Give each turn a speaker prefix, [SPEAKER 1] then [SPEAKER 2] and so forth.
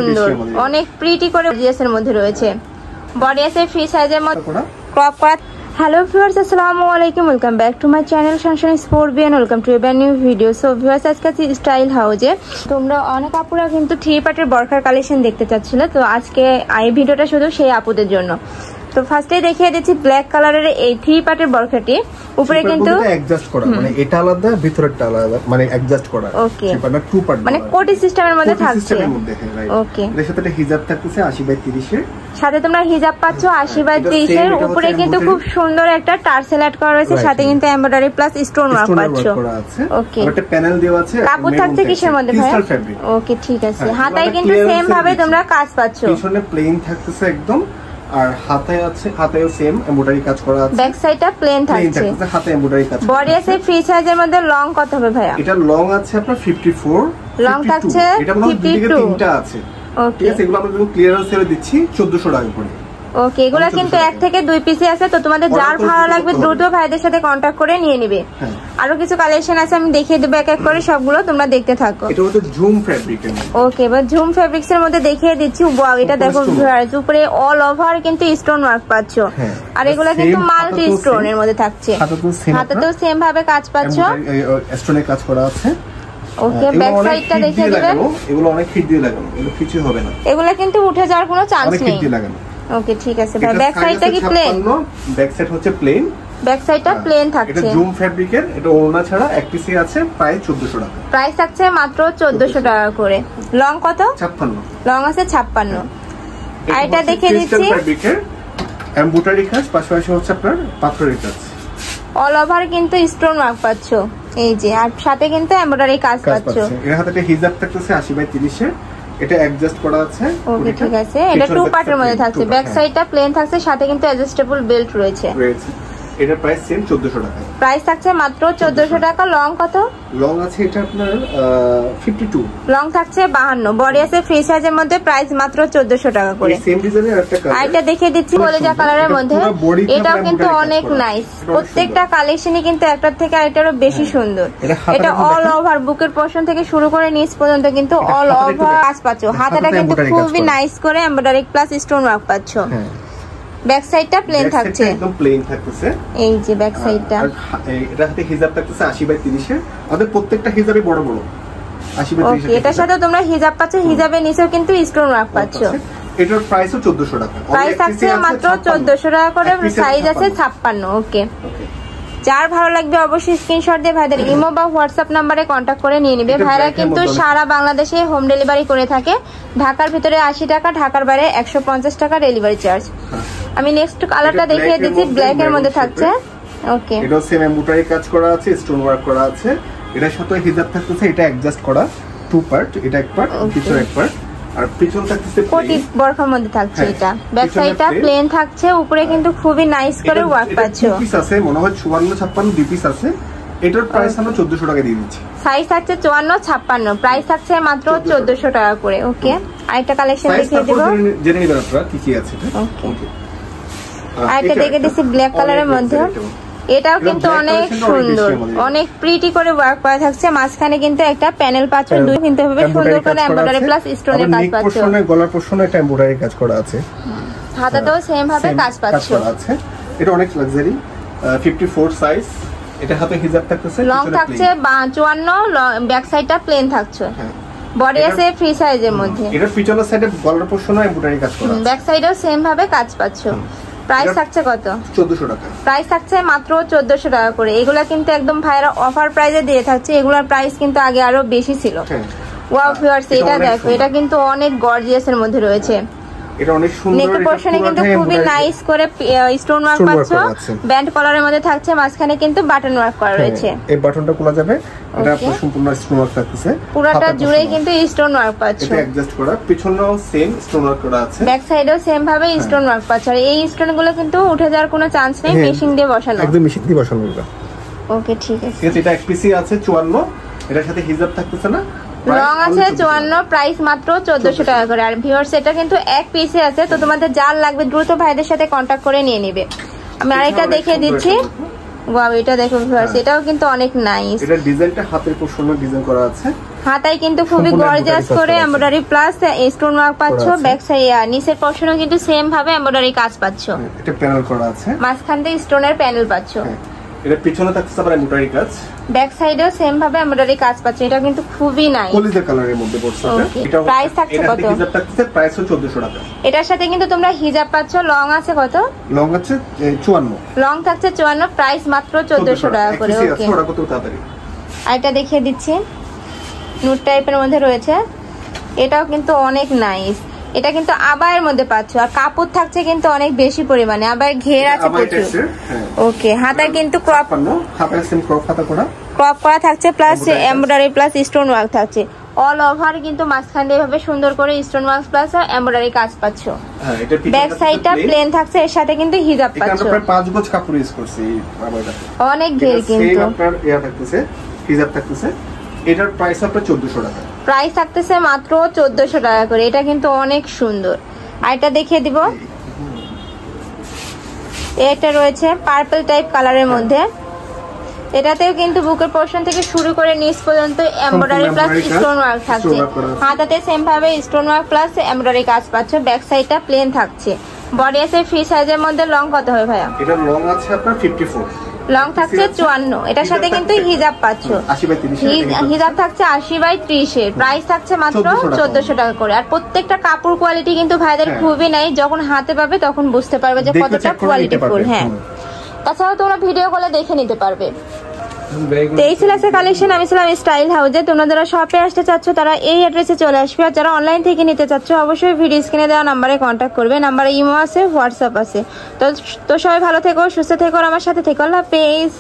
[SPEAKER 1] সুন্দর অনেক প্রিটি করে জিএসের মধ্যে রয়েছে। বডি আছে ফ্রি সাইজের মধ্যে ক্রপ করা। হ্যালো ভিউয়ার্স, আসসালামু আলাইকুম, welcome back to my channel sunshine sport বিয়ান, welcome to a brand new video. So viewers, আজকে স্টাইল হাউজে তোমরা অনেক আপুরা কিন্তু থ্রি পার্টের বরখার কালেকশন দেখতে চাচ্ছিলে, তো আজকে এই ভিডিওটা শুধু সেই আপুদের জন্য। তো ফার্স্টে দেখিয়ে দিচ্ছি ব্ল্যাক কালারের এই থ্রি পার্টের বরখাটি, উপরে কিন্তু
[SPEAKER 2] অ্যাডজাস্ট করা, মানে এটা আলাদা ভিতরেরটা আলাদা, মানে অ্যাডজাস্ট করা।
[SPEAKER 1] ওকে,
[SPEAKER 2] সেটা টু পার্ট,
[SPEAKER 1] মানে কোটি সিস্টেমের মধ্যে থাকছে।
[SPEAKER 2] ওকে, এর সাথে একটা হিজাব থাকছে 80/30 এর,
[SPEAKER 1] সাথে তোমরা হিজাব পাচ্ছ 80/30 এর। উপরে কিন্তু খুব সুন্দর একটা টার্সেল অ্যাড করা রয়েছে, সাথে কিন্তু এমব্রয়ডারি প্লাস স্টোন ওয়ার্ক পাচ্ছ। ওকে,
[SPEAKER 2] একটা প্যানেল দেওয়া আছে।
[SPEAKER 1] কাপড় থাকছে কিসের মধ্যে ভাই? ওকে, ঠিক আছে। হাতায় কিন্তু সেম ভাবে তোমরা কাজ পাচ্ছ।
[SPEAKER 2] পিছনে প্লেন থাকতেছে একদম, আর হাতায় আছে, হাতায়ও সেম এমব্রয়ডারি কাজ করা আছে।
[SPEAKER 1] ব্যাক সাইডটা প্লেন থাকছে,
[SPEAKER 2] হাতে এমব্রয়ডারি কাজ।
[SPEAKER 1] বডি আছে ফ্রি সাইজের মধ্যে। লং কত হবে ভাইয়া?
[SPEAKER 2] এটা লং আছে আপনার 54,
[SPEAKER 1] লং থাকছে 52।
[SPEAKER 2] তিনটা আছে।
[SPEAKER 1] ওকে,
[SPEAKER 2] ঠিক আছে, এগুলো আমরা ক্লিয়ারেন্স সেলে দিচ্ছি 1400 টাকা করে।
[SPEAKER 1] ওকে, এগুলা কিন্তু এক থেকে দুই পিসে আছে, তো তোমাদের যার ভালো লাগবে দ্রুত ভাইদের সাথে কন্টাক্ট করে নিয়ে নিবে। আরো কিছু কালেকশন আছে, আমি দেখিয়ে দেব এক এক করে, সবগুলো তোমরা দেখতে থাকো।
[SPEAKER 2] এটা হচ্ছে জুম ফেব্রিক এর।
[SPEAKER 1] ওকে, এবার জুম ফেব্রিক্স এর মধ্যে দেখিয়ে দিচ্ছি। ওয়াও, এটা দেখো ভিউয়ার্স, উপরে অল ওভার কিন্তু স্টোন ওয়ার্ক পাচ্ছো, আর এগুলা কিন্তু মাল্টি স্টোন এর মধ্যে থাকছে। হাতেও সেম ভাবে কাজ পাচ্ছো,
[SPEAKER 2] স্টোনে কাজ করা আছে।
[SPEAKER 1] ওকে, ব্যাক সাইডটা দেখিয়ে দিবেন।
[SPEAKER 2] এগুলো অনেক হিট দিয়ে লাগানো, এগুলো কিছু হবে না,
[SPEAKER 1] এগুলা কিন্তু উঠে যাওয়ার কোনো চান্স নেই। ওকে, ঠিক আছে ভাই। ব্যাক সাইডটা কি প্লেন?
[SPEAKER 2] ব্যাক সাইড হচ্ছে প্লেন,
[SPEAKER 1] ব্যাক সাইডটা প্লেন থাকছে।
[SPEAKER 2] এটা জুম ফেব্রিকের, এটা ওড়না ছাড়া এক পিসে আছে প্রায় 1400 টাকা।
[SPEAKER 1] প্রাইস থাকছে মাত্র 1400 টাকা করে। লং কত?
[SPEAKER 2] 56।
[SPEAKER 1] লং আছে 56। আর এটা দেখিয়ে দিচ্ছি
[SPEAKER 2] ফেব্রিকের এমব্রয়ডারি কাজ, পাশাপাশি হচ্ছে আপনার পাথরের কাজ।
[SPEAKER 1] অল ওভার কিন্তু স্টোন ওয়ার্ক পাচ্ছো, এই যে, আর সাথে কিন্তু এমব্রয়ডারি কাজ পাচ্ছো।
[SPEAKER 2] এর হাতে একটা হিজাব থাকতেছে 80/30 এর, এটা অ্যাডজাস্ট করা আছে।
[SPEAKER 1] ওকে, ঠিক আছে। এটা টু পার্টের মধ্যে থাকছে, ব্যাক সাইডটা প্লেন থাকছে, সাথে কিন্তু অ্যাডজাস্টেবল বেল্ট রয়েছে।
[SPEAKER 2] এটার প্রাইস সেম 1400 টাকা।
[SPEAKER 1] প্রাইস থাকছে মাত্র 1400 টাকা। লং কত?
[SPEAKER 2] লং আছে এটা আপনার 52।
[SPEAKER 1] লং থাকছে 52। বডি আছে ফ্রি সাইজের মধ্যে। প্রাইস মাত্র 1400 টাকা করে।
[SPEAKER 2] সেম ডিজাইনের একটা কালার,
[SPEAKER 1] আরেকটা দেখিয়ে দিচ্ছি কলিজা কালারের মধ্যে। এটাও কিন্তু অনেক নাইস। প্রত্যেকটা কালেকশনই কিন্তু একটার থেকে আরেকটারও বেশি সুন্দর। এটা অল ওভার বুকের পোরশন থেকে শুরু করে নিচ পর্যন্ত কিন্তু অল ওভার কাজ পাচ্ছ। হাতাটা কিন্তু খুবই নাইস করে এমব্রয়ডারি প্লাস স্টোন ওয়ার্ক পাচ্ছ। ব্যাক সাইডটা প্লেন থাকছে,
[SPEAKER 2] একদম প্লেন থাকতেছে।
[SPEAKER 1] এই যে ব্যাক সাইডটা।
[SPEAKER 2] এটা হাতে হিজাব থাকতেছে 80/30 এর। আমাদের প্রত্যেকটা হিজাবই বড় বড় 80/30
[SPEAKER 1] এর। ওকে, এটার সাথে তোমরা হিজাব পাচ্ছ, হিজাবের নিচেও কিন্তু স্টোন ওয়ার্ক পাচ্ছ।
[SPEAKER 2] এটার প্রাইসও 1400 টাকা।
[SPEAKER 1] প্রাইস থাকছে মাত্র 1400 টাকা করে। সাইজ আছে 56। ওকে, যার ভালো লাগবে অবশ্যই স্ক্রিনশট দিয়ে ভাইদের ইমো বা হোয়াটসঅ্যাপ নাম্বারে কন্ট্যাক্ট করে নিয়ে নিবে। ভাইরা কিন্তু সারা বাংলাদেশে হোম ডেলিভারি করে থাকে। ঢাকার ভিতরে 80 টাকা, ঢাকার বাইরে 150 টাকা ডেলিভারি চার্জ। আমি নেক্সট কালারটা দেখিয়ে দিচ্ছি, ব্ল্যাক এর মধ্যে থাকছে। ওকে,
[SPEAKER 2] এটা সেম এমব্রয়ডারি কাজ করা আছে, স্টোন ওয়ার্ক করা আছে। এটার সাথে হিজাব থাকতেছে, এটা অ্যাডজাস্ট করা টু পার্ট, এটা এক পার্ট, পিছনে এক পার্ট, আর পিছন থাকতেছে
[SPEAKER 1] কোটি বরখার মধ্যে থাকছে। এটা ব্যাক সাইডটা প্লেন থাকছে, উপরে কিন্তু খুবই নাইস করে ওয়ার্ক পাচ্ছো।
[SPEAKER 2] পিস আছে মনে হয় 54-56 দুই পিস আছে। এটার প্রাইস আমরা 1400 টাকা দিয়ে দিচ্ছি।
[SPEAKER 1] সাইজ থাকছে 54-56, প্রাইস থাকছে মাত্র 1400 টাকা করে। ওকে, আরেকটা কালেকশন দেখিয়ে দেব,
[SPEAKER 2] জেনে নিবেন আপনারা কি কি আছে।
[SPEAKER 1] ওকে, আরেকটা দেখে দিচ্ছি ব্ল্যাক কালারের মধ্যে। এটাও কিন্তু অনেক সুন্দর, অনেক প্রিটি করে ওয়ার্ক করা থাকছে। মাঝখানে কিন্তু একটা প্যানেল পাচ্ছ, দুই কিন্তু হবে সুন্দর করে এমব্রয়ডারি প্লাস স্টোনের কাজ পাচ্ছ।
[SPEAKER 2] গলার পোরশনে একটা এমব্রয়ডারি কাজ করা আছে,
[SPEAKER 1] হাতাতেও সেম ভাবে কাজ পাচ্ছ।
[SPEAKER 2] এটা অনেক লাক্সারি, 54 সাইজ। এটা হাতে হিজাব থাকতেছে,
[SPEAKER 1] লং থাকছে 54, ব্যাক সাইডটা প্লেন থাকছে। বডি আছে ফ্রি সাইজের মধ্যে।
[SPEAKER 2] এটা পিছনের সাইডে গলার পোরশনে এমব্রয়ডারি কাজ করা আছে,
[SPEAKER 1] ব্যাক সাইডেও সেম ভাবে কাজ পাচ্ছ। প্রাইস থাকছে কত?
[SPEAKER 2] 1400 টাকা।
[SPEAKER 1] প্রাইস থাকছে মাত্র 1400 টাকা করে। এগুলা কিন্তু একদম ভাইরা অফার প্রাইসে দিয়ে থাকছে। এগুলার প্রাইস কিন্তু আগে আরো বেশি ছিল। ওয়াও ভিউয়ার্স, এটা দেখো, এটা কিন্তু অনেক গর্জিয়াস এর মধ্যে রয়েছে।
[SPEAKER 2] এটা অনেক সুন্দর।
[SPEAKER 1] নেকের পোরশনে কিন্তু খুবই নাইস করে স্টোন ওয়ার্ক পাচ্ছ। ব্যান্ড কলারের মধ্যে থাকছে, মাঝখানে কিন্তু বাটন ওয়ার্ক করা রয়েছে।
[SPEAKER 2] এই বাটনটা খোলা যাবে, এটা সম্পূর্ণ স্টোন ওয়ার্ক থাকতেছে।
[SPEAKER 1] পুরোটা জুড়ে কিন্তু স্টোন ওয়ার্ক পাচ্ছ।
[SPEAKER 2] এটা অ্যাডজাস্ট করা, পিছনেও সেম স্টোন ওয়ার্ক করা আছে,
[SPEAKER 1] ব্যাক সাইডেও সেম ভাবে স্টোন ওয়ার্ক পাচ্ছ। আর এই স্টোনগুলো কিন্তু উঠে যাওয়ার কোনো চান্স নেই, মেশিং দিয়ে বসানো,
[SPEAKER 2] একদম মেশিন দিয়ে বসানো।
[SPEAKER 1] ওকে, ঠিক আছে।
[SPEAKER 2] এটা এক পিসি আছে 54, এটার সাথে হিজাব থাকতেছে না।
[SPEAKER 1] লং আছে 54, প্রাইস মাত্র 1400 টাকা করে। আর ভিউয়ার্স, এটা কিন্তু এক পিসে আছে, তো তোমাদের যার লাগবে দ্রুত ভাইদের সাথে কন্টাক্ট করে নিয়ে নিবে। আমি আরেকটা দেখিয়ে দিচ্ছি। ওয়াও, এটা দেখো ভিউয়ার্স, এটাও কিন্তু অনেক নাইস।
[SPEAKER 2] এটা ডিজাইনটা হাতের পোরশনে ডিজাইন করা আছে।
[SPEAKER 1] হাতায় কিন্তু খুবই গর্জিয়াস করে এমব্রয়ডারি প্লাস স্টোন ওয়ার্ক পাচ্ছ। ব্যাক সাইড নিচের পোরশনও কিন্তু সেম ভাবে এমব্রয়ডারি কাজ পাচ্ছ।
[SPEAKER 2] এটা প্যানেল করা আছে,
[SPEAKER 1] মাঝখান থেকে স্টোনের প্যানেল পাচ্ছ।
[SPEAKER 2] এটা পিছনে থাকছে আবার এমব্রয়ডারি কাজ,
[SPEAKER 1] ব্যাক সাইডেও সেম ভাবে এমব্রয়ডারি কাজ পাচ্ছ। এটা কিন্তু খুবই নাইস,
[SPEAKER 2] কলিজা কালারের মধ্যে পড়ছে।
[SPEAKER 1] এটা প্রাইস থাকছে কত?
[SPEAKER 2] হিজাব থাকছে প্রাইস হচ্ছে 1400 টাকা।
[SPEAKER 1] এটার সাথে কিন্তু তোমরা হিজাব পাচ্ছ। লং আছে কত?
[SPEAKER 2] লং আছে 54,
[SPEAKER 1] লং থাকছে 54, প্রাইস মাত্র 1400 টাকা করে। ওকে,
[SPEAKER 2] ওটা কত তাড়াতাড়ি
[SPEAKER 1] আরেকটা দেখিয়ে দিচ্ছি, নুট টাইপের মধ্যে রয়েছে। এটাও কিন্তু অনেক নাইস। এটা কিন্তু আবায়ের মধ্যে পাচ্ছ, আর কাপড় থাকছে কিন্তু অনেক বেশি পরিমাণে, আবার ঘের আছে প্রচুর। ওকে, হাতার কিন্তু ক্রপ করা থাকছে, plus embroidery plus stone work থাকছে। অল ওভার কিন্তু মাঝখান দিয়ে ভাবে সুন্দর করে স্টোন ওয়ার্ক প্লাস এমব্রয়ডারি কাজ পাচ্ছ। ব্যাক সাইডটা প্লেন থাকছে, এর সাথে কিন্তু হিজাব পাচ্ছ।
[SPEAKER 2] আমরা 5 গজ কাপড় ইউজ করছি আমাদের,
[SPEAKER 1] অনেক ঘের কিন্তু।
[SPEAKER 2] আপনার ইয়া থাকতেছে, হিজাব থাকতেছে। এটার প্রাইস আপনার 1400 টাকা।
[SPEAKER 1] প্রাইস থাকতেছে মাত্র 1400 টাকা করে। এটা কিন্তু অনেক সুন্দর। আর এটা দেখিয়ে দিব, এটা রয়েছে পার্পল টাইপ কালারের মধ্যে। এটাতেও কিন্তু বুকের পোরশন থেকে শুরু করে নিচ পর্যন্ত এমব্রয়ডারি প্লাস স্টোন ওয়ার্ক থাকছে। হাতাতে সেম ভাবে স্টোন ওয়ার্ক প্লাস এমব্রয়ডারি কাজ পাচ্ছ। ব্যাক সাইডটা প্লেন থাকছে। বডি আছে ফ্রি সাইজের মধ্যে। লং কত হবে ভাইয়া?
[SPEAKER 2] এটা লং আছে আপনার 54,
[SPEAKER 1] লং থাকছে 54। এটার সাথে কিন্তু হিজাব পাচ্ছ। হিজাব থাকছে 80/30 এর। প্রাইস থাকছে মাত্র 1400 টাকা করে। আর প্রত্যেকটা কাপড় কোয়ালিটি কিন্তু ভাইদের খুবই নাই, যখন হাতে পাবে তখন বুঝতে পারবে যে কতটা কোয়ালিটিফুল। হ্যাঁ, তাছাড়াও তোমরা ভিডিও কলে দেখে নিতে পারবে। এই ছিল আজকে কালেকশন। আমি ছিলাম স্টাইল হাউজে। তোমরা যারা শপে আসতে চাচ্ছ তারা এই অ্যাড্রেসে চলে আসবে, আর যারা অনলাইন থেকে নিতে চাচ্ছ অবশ্যই ভিডিও স্ক্রিনে দেওয়া নাম্বারে কন্ট্যাক্ট করবে। নাম্বারে ইমো আছে, হোয়াটসঅ্যাপ আছে। তো সবাই ভালো থেকো, সুস্থ থেকো, আমার সাথে থেকো। আল্লাহ হাফেজ।